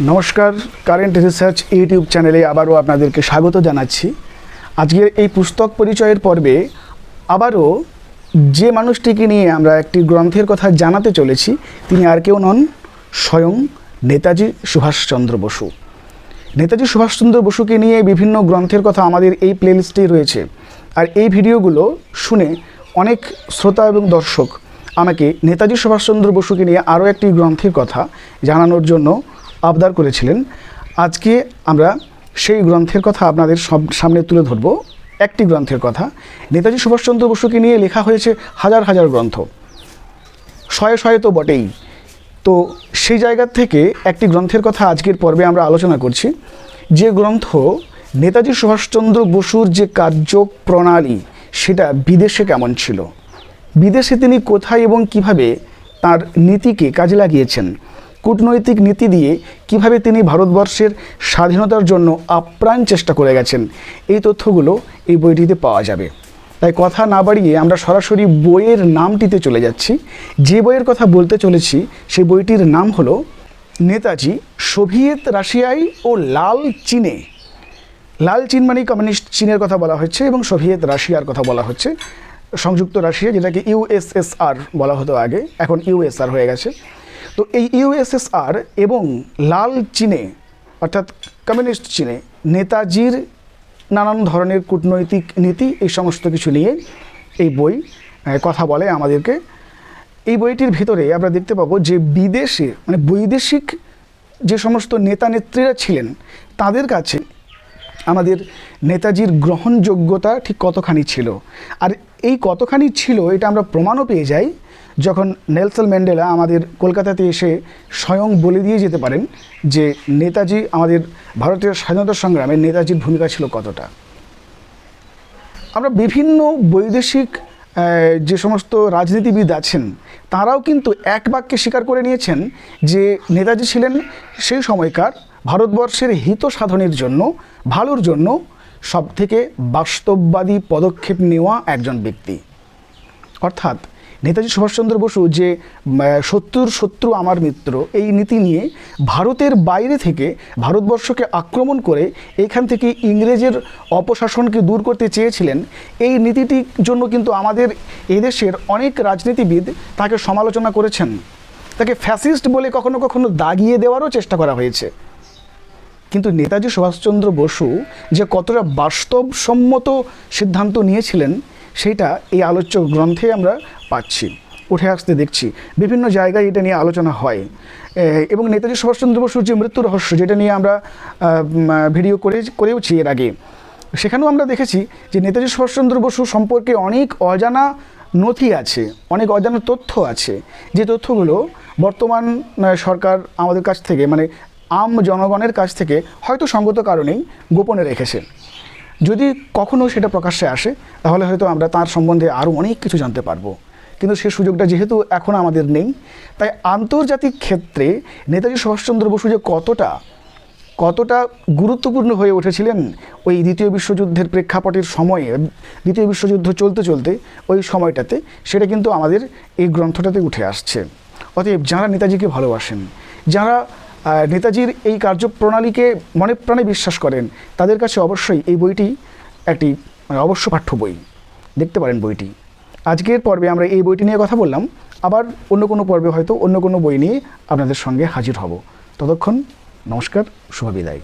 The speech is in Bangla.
নমস্কার, কারেন্ট রিসার্চ ইউটিউব চ্যানেলে আবারও আপনাদেরকে স্বাগত জানাচ্ছি। আজকের এই পুস্তক পরিচয়ের পর্বে আবারও যে মানুষটিকে নিয়ে আমরা একটি গ্রন্থের কথা জানাতে চলেছি তিনি আর কেউ নন, স্বয়ং নেতাজি সুভাষচন্দ্র বসু। নেতাজি সুভাষচন্দ্র বসুকে নিয়ে বিভিন্ন গ্রন্থের কথা আমাদের এই প্লেলিস্টেই রয়েছে। আর এই ভিডিওগুলো শুনে অনেক শ্রোতা এবং দর্শক আমাকে নেতাজি সুভাষচন্দ্র বসুকে নিয়ে আরও একটি গ্রন্থের কথা জানানোর জন্য আবদার করেছিলেন। আজকে আমরা সেই গ্রন্থের কথা আপনাদের সামনে তুলে ধরব। একটি গ্রন্থের কথা, নেতাজি সুভাষচন্দ্র বসুকে নিয়ে লেখা হয়েছে হাজার হাজার গ্রন্থ, শয়ে শয়ে তো বটেই। তো সেই জায়গা থেকে একটি গ্রন্থের কথা আজকের পর্বে আমরা আলোচনা করছি, যে গ্রন্থ নেতাজি সুভাষচন্দ্র বসুর যে কার্যপ্রণালী সেটা বিদেশে কেমন ছিল, বিদেশে তিনি কোথায় এবং কিভাবে তার নীতিকে কাজে লাগিয়েছেন, কূটনৈতিক নীতি দিয়ে কিভাবে তিনি ভারতবর্ষের স্বাধীনতার জন্য আপ্রাণ চেষ্টা করে গেছেন, এই তথ্যগুলো এই বইটিতে পাওয়া যাবে। তাই কথা না বাড়িয়ে আমরা সরাসরি বইয়ের নামটিতে চলে যাচ্ছি। যে বইয়ের কথা বলতে চলেছি সেই বইটির নাম হলো নেতাজি সোভিয়েত রাশিয়ায় ও লাল চীনে। লাল চীন মানে কমিউনিস্ট চীনের কথা বলা হচ্ছে এবং সোভিয়েত রাশিয়ার কথা বলা হচ্ছে। সংযুক্ত রাশিয়া, যেটাকে ইউএসএসআর বলা হতো আগে, এখন ইউএসআর হয়ে গেছে। তো এই ইউএসএসআর এবং লাল চীনে অর্থাৎ কমিউনিস্ট চীনে নেতাজির নানান ধরনের কূটনৈতিক নীতি, এই সমস্ত কিছু নিয়ে এই বই কথা বলে আমাদেরকে। এই বইটির ভিতরে আমরা দেখতে পাবো যে বিদেশে মানে বৈদেশিক যে সমস্ত নেতা নেত্রীরা ছিলেন তাদের কাছে আমাদের নেতাজির গ্রহণযোগ্যতা ঠিক কতখানি ছিল। আর এই কতখানি ছিল এটা আমরা প্রমাণও পেয়ে যাই যখন নেলসন ম্যান্ডেলা আমাদের কলকাতাতে এসে স্বয়ং বলে দিয়ে যেতে পারেন যে নেতাজি আমাদের ভারতের স্বাধীনতা সংগ্রামে নেতাজির ভূমিকা ছিল কতটা। আমরা বিভিন্ন বৈদেশিক যে সমস্ত রাজনীতিবিদ আছেন তারাও কিন্তু এক বাক্যে স্বীকার করে নিয়েছেন যে নেতাজি ছিলেন সেই সময়কার ভারতবর্ষের হিত সাধনের জন্য, ভালোর জন্য সবথেকে বাস্তববাদী পদক্ষেপ নেওয়া একজন ব্যক্তি। অর্থাৎ নেতাজি সুভাষচন্দ্র বসু যে শত্রুর শত্রু আমার মিত্র এই নীতি নিয়ে ভারতের বাইরে থেকে ভারতবর্ষকে আক্রমণ করে এখান থেকে ইংরেজের অপশাসনকে দূর করতে চেয়েছিলেন, এই নীতিটির জন্য কিন্তু আমাদের এদেশের অনেক রাজনীতিবিদ তাকে সমালোচনা করেছেন, তাকে ফ্যাসিস্ট বলে কখনো কখনো দাগিয়ে দেওয়ারও চেষ্টা করা হয়েছে। কিন্তু নেতাজি সুভাষচন্দ্র বসু যে কতটা বাস্তবসম্মত সিদ্ধান্ত নিয়েছিলেন সেটা এই আলোচ্য গ্রন্থে আমরা পাচ্ছি, উঠে আসতে দেখছি। বিভিন্ন জায়গায় এটা নিয়ে আলোচনা হয় এবং নেতাজি সুভাষচন্দ্র বসুর যে মৃত্যু রহস্য, যেটা নিয়ে আমরা ভিডিও করেওছি এর আগে, সেখানেও আমরা দেখেছি যে নেতাজি সুভাষচন্দ্র বসু সম্পর্কে অনেক অজানা নথি আছে, অনেক অজানা তথ্য আছে, যে তথ্যগুলো বর্তমান সরকার আমাদের কাছ থেকে মানে আম জনগণের কাছ থেকে হয়তো সঙ্গত কারণেই গোপনে রেখেছে। যদি কখনও সেটা প্রকাশ্যে আসে তাহলে হয়তো আমরা তার সম্বন্ধে আরও অনেক কিছু জানতে পারবো, কিন্তু সে সুযোগটা যেহেতু এখন আমাদের নেই, তাই আন্তর্জাতিক ক্ষেত্রে নেতাজি সুভাষচন্দ্র বসু যে কতটা গুরুত্বপূর্ণ হয়ে উঠেছিলেন ওই দ্বিতীয় বিশ্বযুদ্ধের প্রেক্ষাপটের সময়ে, দ্বিতীয় বিশ্বযুদ্ধ চলতে চলতে ওই সময়টাতে, সেটা কিন্তু আমাদের এই গ্রন্থটাতে উঠে আসছে। অতএব যারা নেতাজিকে ভালোবাসেন, যারা নেতাজির এই কার্যপ্রণালীকে মনে প্রাণে বিশ্বাস করেন, তাদের কাছে অবশ্যই এই বইটি একটি অবশ্য পাঠ্য বই। দেখতে পারেন বইটি। আজকের পর্বে আমরা এই বইটি নিয়ে কথা বললাম, আবার অন্য কোনো পর্বে হয়তো অন্য কোনো বই নিয়ে আপনাদের সঙ্গে হাজির হব। ততক্ষণ নমস্কার, শুভ বিদায়।